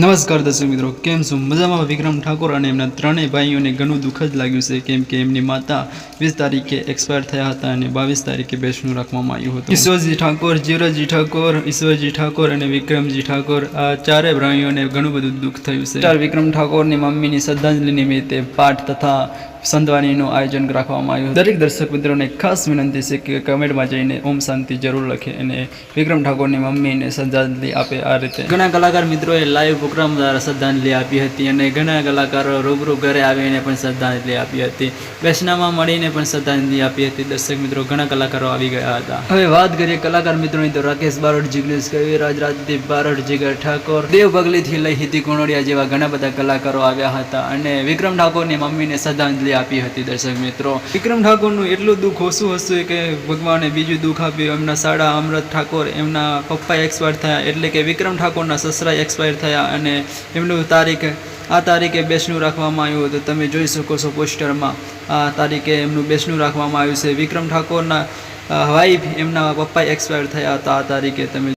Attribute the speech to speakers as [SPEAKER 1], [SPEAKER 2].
[SPEAKER 1] નમસ્કાર દર્શક મિત્રો, કેમ છો? મજામાં? વિક્રમ ઠાકોર અને એમના ત્રણેય ભાઈઓને ઘણું દુઃખ જ લાગ્યું છે, કેમ કે એમની માતા 20 તારીખે એક્સપાયર થયા હતા અને 22 તારીખે બેસણું રાખવામાં આવ્યું હતું. ઈશ્વરજી ઠાકોર, જીવરાજજી ઠાકોર, ઈશ્વરજી ઠાકોર અને વિક્રમજી ઠાકોર, આ ચારેય ભાઈઓને ઘણું બધું દુઃખ થયું છે. સ્ટાર વિક્રમ ઠાકોરની મમ્મીની શ્રદ્ધાંજલિ નિમિત્તે પાઠ તથા સંતવાણીનું આયોજન રાખવામાં આવ્યું. દરેક દર્શક મિત્રોને ખાસ વિનંતી છે કે કમેન્ટમાં જઈને ઓમ શાંતિ જરૂર લખે અને વિક્રમ ઠાકોરની મમ્મીને શ્રદ્ધાંજલિ આપે. આ રીતે ઘણા કલાકાર મિત્રોએ લાઈવ પ્રોગ્રામ દ્વારા શ્રદ્ધાંજલિ આપી હતી અને ઘણા કલાકારો રૂબરૂ ઘરે આવીને પણ શ્રદ્ધાંજલિ આપી હતી. બેસનામાં મળીને પણ શ્રદ્ધાંજલિ આપી હતી. દર્શક મિત્રો, ઘણા કલાકારો આવી ગયા હતા. હવે વાત કરીએ કલાકાર મિત્રોની, તો રાકેશ બારોટ, જિગ્નેશ કવિરાજ, રાજદીપ બારોટ, જીગર ઠાકોર, દેવ બગલીથી લઈ હિતી કુણોડિયા જેવા ઘણા બધા કલાકારો આવ્યા હતા અને વિક્રમ ઠાકોરની મમ્મીને શ્રદ્ધાંજલિ આપી હતી. દર્શક મિત્રો, વિક્રમ ઠાકોરનું એટલું દુઃખ ઓછું હશે કે ભગવાને બીજું દુઃખ આપ્યું. એમના સાડા અમૃત ઠાકોર, એમના પપ્પા એક્સપાયર થયા, એટલે કે વિક્રમ ઠાકોરના સસરા એક્સપાયર થયા અને એમનું આ તારીખે બેસણું રાખવામાં આવ્યું હતું. તમે જોઈ શકો છો પોસ્ટરમાં, આ તારીખે એમનું બેસણું રાખવામાં આવ્યું છે. વિક્રમ ઠાકોરના વાઈફ, એમના પપ્પા એક્સપાયર થયા હતા આ તારીખે. તમે